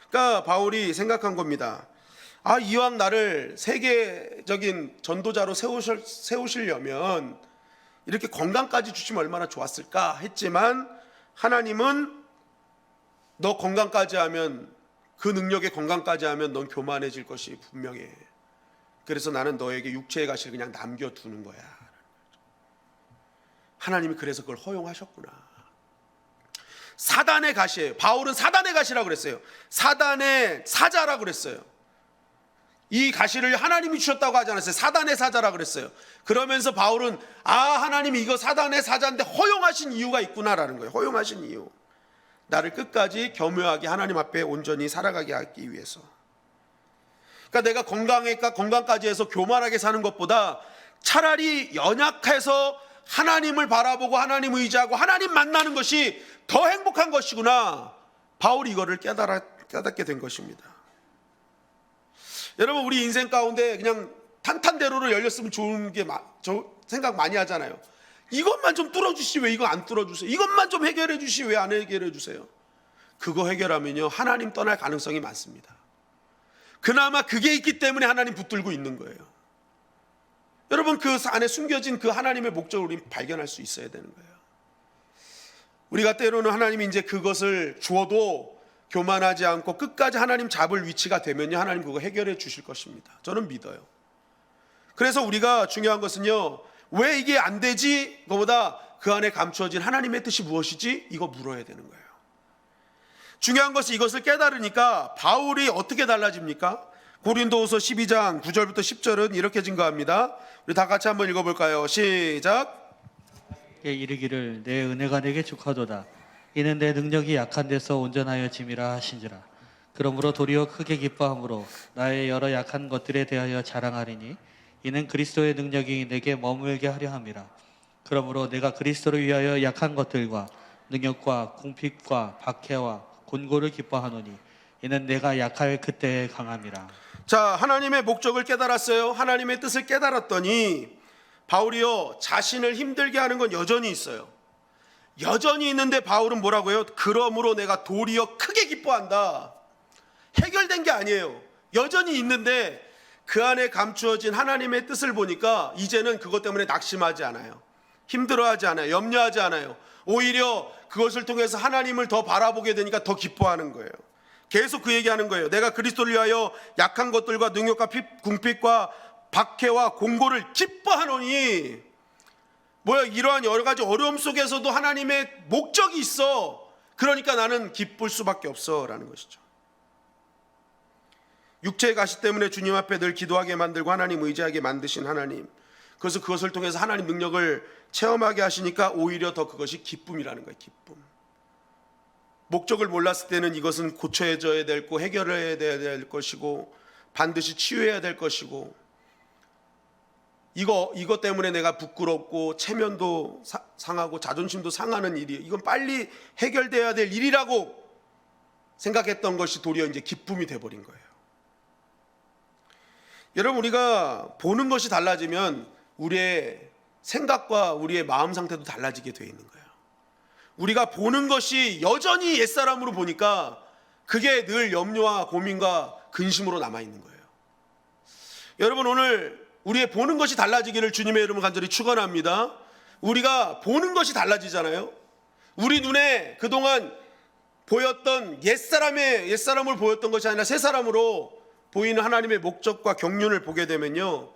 그러니까 바울이 생각한 겁니다. 이왕 나를 세계적인 전도자로 세우시려면 이렇게 건강까지 주시면 얼마나 좋았을까 했지만 하나님은 너 건강까지 하면, 그 능력의 건강까지 하면 넌 교만해질 것이 분명해. 그래서 나는 너에게 육체의 가시를 그냥 남겨두는 거야. 하나님이 그래서 그걸 허용하셨구나. 사단의 가시예요. 바울은 사단의 가시라고 그랬어요. 사단의 사자라고 그랬어요. 이 가시를 하나님이 주셨다고 하지 않았어요. 사단의 사자라고 그랬어요. 그러면서 바울은 하나님이 이거 사단의 사자인데 허용하신 이유가 있구나라는 거예요. 허용하신 이유. 나를 끝까지 겸허하게 하나님 앞에 온전히 살아가게 하기 위해서. 그러니까 내가 건강까지 해서 교만하게 사는 것보다 차라리 연약해서 하나님을 바라보고 하나님 의지하고 하나님 만나는 것이 더 행복한 것이구나. 바울이 이거를 깨닫게 된 것입니다. 여러분, 우리 인생 가운데 그냥 탄탄대로로 열렸으면 좋은 게 생각 많이 하잖아요. 이것만 좀 뚫어주시, 왜 이거 안 뚫어주세요? 이것만 좀 해결해 주시, 왜 안 해결해 주세요? 그거 해결하면요 하나님 떠날 가능성이 많습니다. 그나마 그게 있기 때문에 하나님 붙들고 있는 거예요. 여러분, 그 안에 숨겨진 그 하나님의 목적을 우리 발견할 수 있어야 되는 거예요. 우리가 때로는 하나님이 이제 그것을 주어도 교만하지 않고 끝까지 하나님 잡을 위치가 되면요, 하나님 그거 해결해 주실 것입니다. 저는 믿어요. 그래서 우리가 중요한 것은요, 왜 이게 안 되지? 그거보다 그 안에 감추어진 하나님의 뜻이 무엇이지? 이거 물어야 되는 거예요. 중요한 것은 이것을 깨달으니까 바울이 어떻게 달라집니까? 고린도후서 12장 9절부터 10절은 이렇게 증거합니다. 우리 다 같이 한번 읽어볼까요? 시작. 이르기를 내 은혜가 내게 족하도다. 이는 내 능력이 약한 데서 온전하여 짐이라 하신지라. 그러므로 도리어 크게 기뻐함으로 나의 여러 약한 것들에 대하여 자랑하리니 이는 그리스도의 능력이 내게 머물게 하려 함이라. 그러므로 내가 그리스도를 위하여 약한 것들과 능력과 궁핍과 박해와 곤고를 기뻐하노니 이는 내가 약할 그때에 강함이라. 자, 하나님의 목적을 깨달았어요. 하나님의 뜻을 깨달았더니 바울이요, 자신을 힘들게 하는 건 여전히 있어요. 여전히 있는데 바울은 뭐라고요? 그러므로 내가 도리어 크게 기뻐한다. 해결된 게 아니에요. 여전히 있는데 그 안에 감추어진 하나님의 뜻을 보니까 이제는 그것 때문에 낙심하지 않아요. 힘들어하지 않아요. 염려하지 않아요. 오히려 그것을 통해서 하나님을 더 바라보게 되니까 더 기뻐하는 거예요. 계속 그 얘기하는 거예요. 내가 그리스도를 위하여 약한 것들과 능력과 궁핍과 박해와 공고를 기뻐하노니, 뭐야, 이러한 여러 가지 어려움 속에서도 하나님의 목적이 있어. 그러니까 나는 기쁠 수밖에 없어 라는 것이죠. 육체의 가시 때문에 주님 앞에 늘 기도하게 만들고 하나님 의지하게 만드신 하나님, 그래서 그것을 통해서 하나님 능력을 체험하게 하시니까 오히려 더 그것이 기쁨이라는 거예요. 기쁨. 목적을 몰랐을 때는 이것은 고쳐져야 될 거, 해결해야 될 것이고 반드시 치유해야 될 것이고, 이것 때문에 내가 부끄럽고 체면도 상하고 자존심도 상하는 일이, 이건 빨리 해결돼야 될 일이라고 생각했던 것이 도리어 이제 기쁨이 돼버린 거예요. 여러분, 우리가 보는 것이 달라지면 우리의 생각과 우리의 마음 상태도 달라지게 되어 있는 거예요. 우리가 보는 것이 여전히 옛사람으로 보니까 그게 늘 염려와 고민과 근심으로 남아있는 거예요. 여러분, 오늘 우리의 보는 것이 달라지기를 주님의 이름으로 간절히 축원합니다. 우리가 보는 것이 달라지잖아요. 우리 눈에 그동안 보였던 옛사람을 보였던 것이 아니라 새 사람으로 보이는 하나님의 목적과 경륜을 보게 되면요,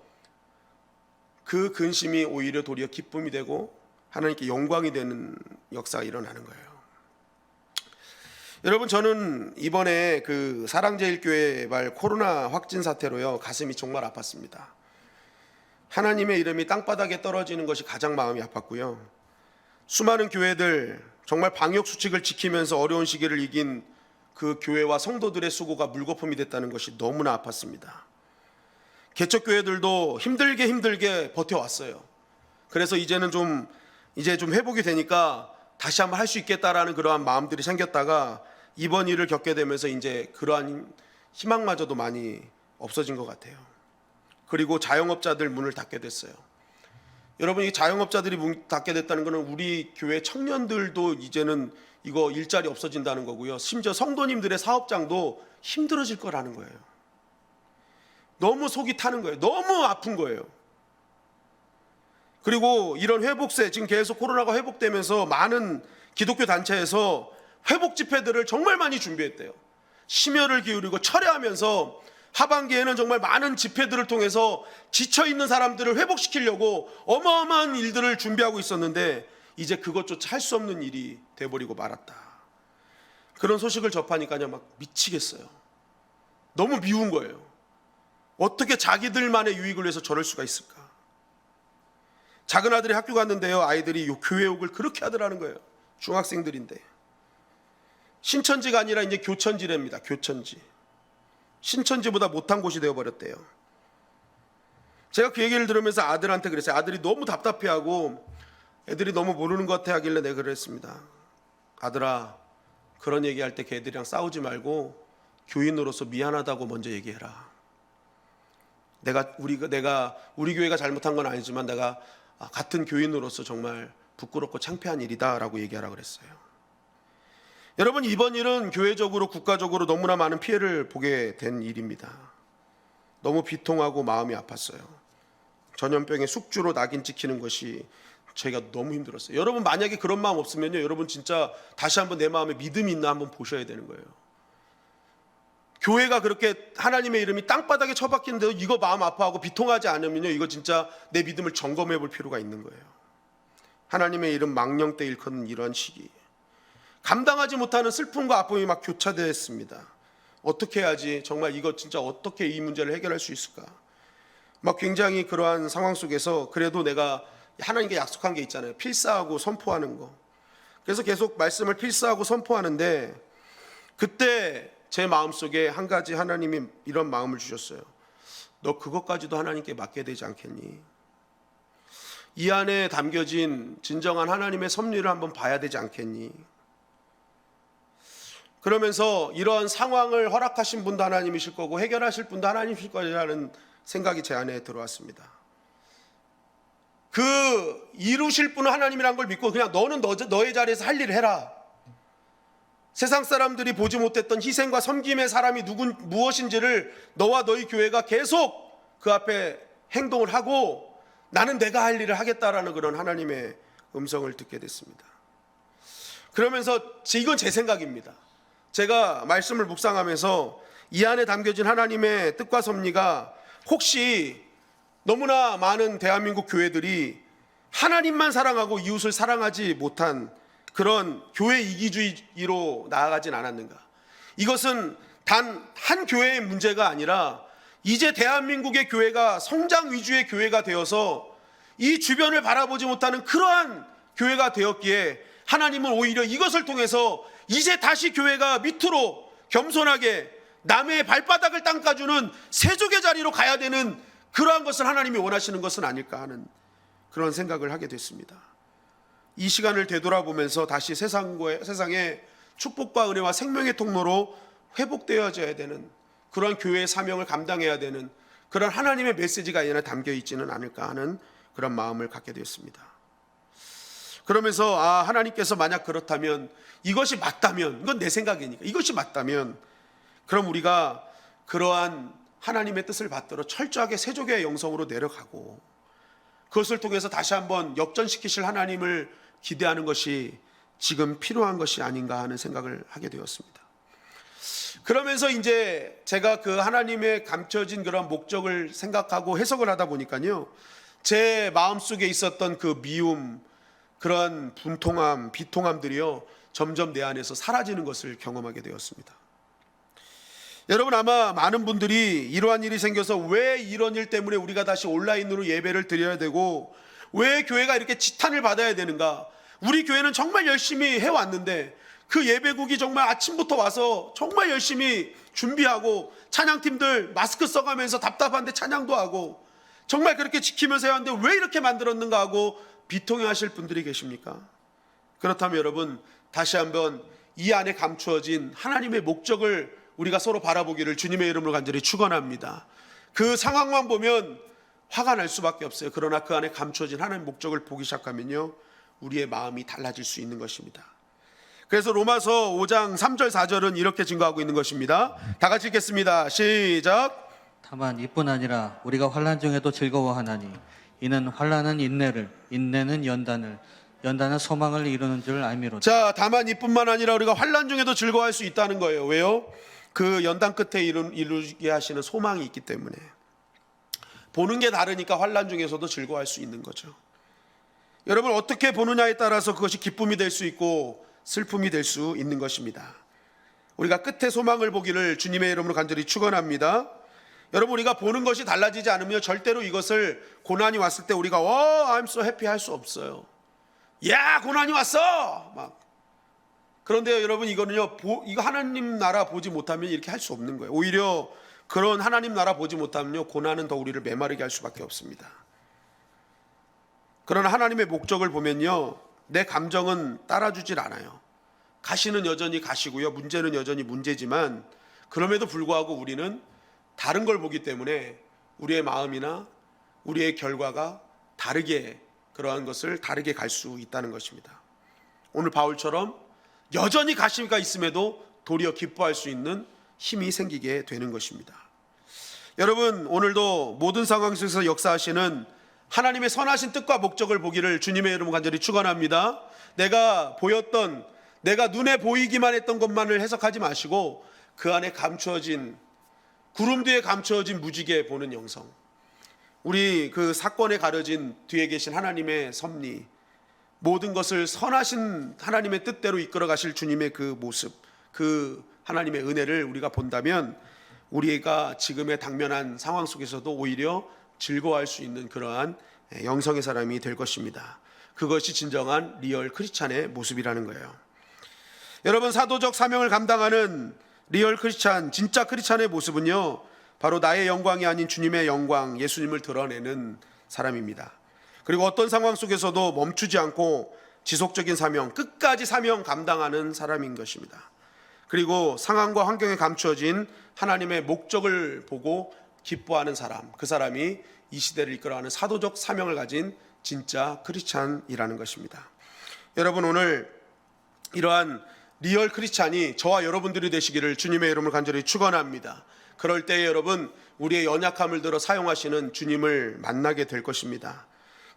그 근심이 오히려 도리어 기쁨이 되고 하나님께 영광이 되는 역사가 일어나는 거예요. 여러분, 저는 이번에 그 사랑제일교회 말 코로나 확진 사태로요, 가슴이 정말 아팠습니다. 하나님의 이름이 땅바닥에 떨어지는 것이 가장 마음이 아팠고요. 수많은 교회들 정말 방역 수칙을 지키면서 어려운 시기를 이긴 그 교회와 성도들의 수고가 물거품이 됐다는 것이 너무나 아팠습니다. 개척교회들도 힘들게 버텨왔어요. 그래서 이제 좀 회복이 되니까 다시 한번 할 수 있겠다라는 그러한 마음들이 생겼다가 이번 일을 겪게 되면서 이제 그러한 희망마저도 많이 없어진 것 같아요. 그리고 자영업자들 문을 닫게 됐어요. 여러분, 이 자영업자들이 문 닫게 됐다는 것은 우리 교회 청년들도 이제는 이거 일자리 없어진다는 거고요. 심지어 성도님들의 사업장도 힘들어질 거라는 거예요. 너무 속이 타는 거예요. 너무 아픈 거예요. 그리고 이런 회복세, 지금 계속 코로나가 회복되면서 많은 기독교 단체에서 회복 집회들을 정말 많이 준비했대요. 심혈을 기울이고 철회하면서 하반기에는 정말 많은 집회들을 통해서 지쳐있는 사람들을 회복시키려고 어마어마한 일들을 준비하고 있었는데 이제 그것조차 할 수 없는 일이 돼버리고 말았다. 그런 소식을 접하니까요, 막 미치겠어요. 너무 미운 거예요. 어떻게 자기들만의 유익을 위해서 저럴 수가 있을까? 작은 아들이 학교 갔는데요, 아이들이 교회 욕을 그렇게 하더라는 거예요. 중학생들인데. 신천지가 아니라 이제 교천지랍니다. 교천지. 신천지보다 못한 곳이 되어버렸대요. 제가 그 얘기를 들으면서 아들한테 그랬어요. 아들이 너무 답답해하고 애들이 너무 모르는 것 같아 하길래 내가 그랬습니다. 아들아, 그런 얘기할 때 걔들이랑 싸우지 말고 교인으로서 미안하다고 먼저 얘기해라. 우리 교회가 잘못한 건 아니지만 내가 같은 교인으로서 정말 부끄럽고 창피한 일이다라고 얘기하라 그랬어요. 여러분, 이번 일은 교회적으로 국가적으로 너무나 많은 피해를 보게 된 일입니다. 너무 비통하고 마음이 아팠어요. 전염병의 숙주로 낙인 찍히는 것이 저희가 너무 힘들었어요. 여러분 만약에 그런 마음 없으면요, 여러분 진짜 다시 한번 내 마음에 믿음이 있나 한번 보셔야 되는 거예요. 교회가 그렇게 하나님의 이름이 땅바닥에 처박히는데도 이거 마음 아파하고 비통하지 않으면요, 이거 진짜 내 믿음을 점검해 볼 필요가 있는 거예요. 하나님의 이름 망령 때 일컫는 이런 시기, 감당하지 못하는 슬픔과 아픔이 막 교차되었습니다. 어떻게 해야지, 정말 이거 진짜 어떻게 이 문제를 해결할 수 있을까, 막 굉장히 그러한 상황 속에서 그래도 내가 하나님께 약속한 게 있잖아요. 필사하고 선포하는 거. 그래서 계속 말씀을 필사하고 선포하는데, 그때 제 마음속에 한 가지 하나님이 이런 마음을 주셨어요. 너 그것까지도 하나님께 맡게 되지 않겠니? 이 안에 담겨진 진정한 하나님의 섭리를 한번 봐야 되지 않겠니? 그러면서 이러한 상황을 허락하신 분도 하나님이실 거고 해결하실 분도 하나님이실 거라는 생각이 제 안에 들어왔습니다. 그 이루실 분은 하나님이란 걸 믿고 그냥 너는 너의 자리에서 할 일을 해라. 세상 사람들이 보지 못했던 희생과 섬김의 사람이 무엇인지를 너와 너희 교회가 계속 그 앞에 행동을 하고 나는 내가 할 일을 하겠다라는 그런 하나님의 음성을 듣게 됐습니다. 그러면서 이건 제 생각입니다. 제가 말씀을 묵상하면서 이 안에 담겨진 하나님의 뜻과 섭리가 혹시 너무나 많은 대한민국 교회들이 하나님만 사랑하고 이웃을 사랑하지 못한 그런 교회 이기주의로 나아가진 않았는가? 이것은 단 한 교회의 문제가 아니라 이제 대한민국의 교회가 성장 위주의 교회가 되어서 이 주변을 바라보지 못하는 그러한 교회가 되었기에 하나님은 오히려 이것을 통해서 이제 다시 교회가 밑으로 겸손하게 남의 발바닥을 닦아주는 세족의 자리로 가야 되는 그러한 것을 하나님이 원하시는 것은 아닐까 하는 그런 생각을 하게 됐습니다. 이 시간을 되돌아보면서 다시 세상에 축복과 은혜와 생명의 통로로 회복되어져야 되는 그런 교회의 사명을 감당해야 되는 그런 하나님의 메시지가 이 안에 담겨 있지는 않을까 하는 그런 마음을 갖게 되었습니다. 그러면서 하나님께서 만약 그렇다면, 이것이 맞다면, 이건 내 생각이니까 이것이 맞다면 그럼 우리가 그러한 하나님의 뜻을 받들어 철저하게 세족의 영성으로 내려가고 그것을 통해서 다시 한번 역전시키실 하나님을 기대하는 것이 지금 필요한 것이 아닌가 하는 생각을 하게 되었습니다. 그러면서 이제 제가 그 하나님의 감춰진 그런 목적을 생각하고 해석을 하다 보니까요, 제 마음속에 있었던 그 미움, 그런 분통함, 비통함들이요 점점 내 안에서 사라지는 것을 경험하게 되었습니다. 여러분, 아마 많은 분들이 이러한 일이 생겨서 왜 이런 일 때문에 우리가 다시 온라인으로 예배를 드려야 되고 왜 교회가 이렇게 지탄을 받아야 되는가? 우리 교회는 정말 열심히 해왔는데 그 예배국이 정말 아침부터 와서 정말 열심히 준비하고 찬양팀들 마스크 써가면서 답답한데 찬양도 하고 정말 그렇게 지키면서 해야 하는데 왜 이렇게 만들었는가 하고 비통해 하실 분들이 계십니까? 그렇다면 여러분, 다시 한번 이 안에 감추어진 하나님의 목적을 우리가 서로 바라보기를 주님의 이름으로 간절히 축원합니다. 그 상황만 보면 화가 날 수밖에 없어요. 그러나 그 안에 감추어진 하나님의 목적을 보기 시작하면요, 우리의 마음이 달라질 수 있는 것입니다. 그래서 로마서 5장 3절 4절은 이렇게 증거하고 있는 것입니다. 다 같이 읽겠습니다. 시작. 다만 이뿐 아니라 우리가 환난 중에도 즐거워하나니 이는 환난은 인내를, 인내는 연단을, 연단은 소망을 이루는 줄 알미로다. 자, 다만 이뿐만 아니라 우리가 환난 중에도 즐거워할 수 있다는 거예요. 왜요? 그 연단 끝에 이루게 하시는 소망이 있기 때문에. 보는 게 다르니까 환난 중에서도 즐거워할 수 있는 거죠. 여러분, 어떻게 보느냐에 따라서 그것이 기쁨이 될 수 있고 슬픔이 될 수 있는 것입니다. 우리가 끝에 소망을 보기를 주님의 이름으로 간절히 축원합니다. 여러분, 우리가 보는 것이 달라지지 않으면 절대로 이것을 고난이 왔을 때 우리가 I'm so happy 할 수 없어요. 야, 고난이 왔어! 막. 그런데요, 여러분, 이거는요, 이거 하나님 나라 보지 못하면 이렇게 할 수 없는 거예요. 오히려 그런 하나님 나라 보지 못하면요, 고난은 더 우리를 메마르게 할 수밖에 없습니다. 그러나 하나님의 목적을 보면요, 내 감정은 따라주질 않아요. 가시는 여전히 가시고요, 문제는 여전히 문제지만 그럼에도 불구하고 우리는 다른 걸 보기 때문에 우리의 마음이나 우리의 결과가 다르게, 그러한 것을 다르게 갈 수 있다는 것입니다. 오늘 바울처럼 여전히 가시가 있음에도 도리어 기뻐할 수 있는 힘이 생기게 되는 것입니다. 여러분, 오늘도 모든 상황 속에서 역사하시는 하나님의 선하신 뜻과 목적을 보기를 주님의 이름으로 간절히 축원합니다. 내가 눈에 보이기만 했던 것만을 해석하지 마시고 그 안에 감추어진, 구름 뒤에 감추어진 무지개 보는 영성, 우리 그 사건에 가려진 뒤에 계신 하나님의 섭리, 모든 것을 선하신 하나님의 뜻대로 이끌어 가실 주님의 그 모습, 그 하나님의 은혜를 우리가 본다면 우리가 지금의 당면한 상황 속에서도 오히려 즐거워할 수 있는 그러한 영성의 사람이 될 것입니다. 그것이 진정한 리얼 크리스찬의 모습이라는 거예요. 여러분, 사도적 사명을 감당하는 리얼 크리스찬, 진짜 크리스찬의 모습은요, 바로 나의 영광이 아닌 주님의 영광, 예수님을 드러내는 사람입니다. 그리고 어떤 상황 속에서도 멈추지 않고 지속적인 사명, 끝까지 사명 감당하는 사람인 것입니다. 그리고 상황과 환경에 감추어진 하나님의 목적을 보고 기뻐하는 사람, 그 사람이 이 시대를 이끌어가는 사도적 사명을 가진 진짜 크리스찬이라는 것입니다. 여러분, 오늘 이러한 리얼 크리스찬이 저와 여러분들이 되시기를 주님의 이름을 간절히 축원합니다. 그럴 때에 여러분, 우리의 연약함을 들어 사용하시는 주님을 만나게 될 것입니다.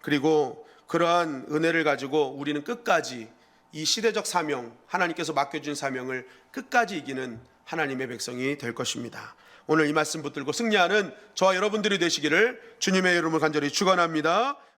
그리고 그러한 은혜를 가지고 우리는 끝까지 이 시대적 사명, 하나님께서 맡겨준 사명을 끝까지 이기는 하나님의 백성이 될 것입니다. 오늘 이 말씀 붙들고 승리하는 저와 여러분들이 되시기를 주님의 이름을 간절히 축원합니다.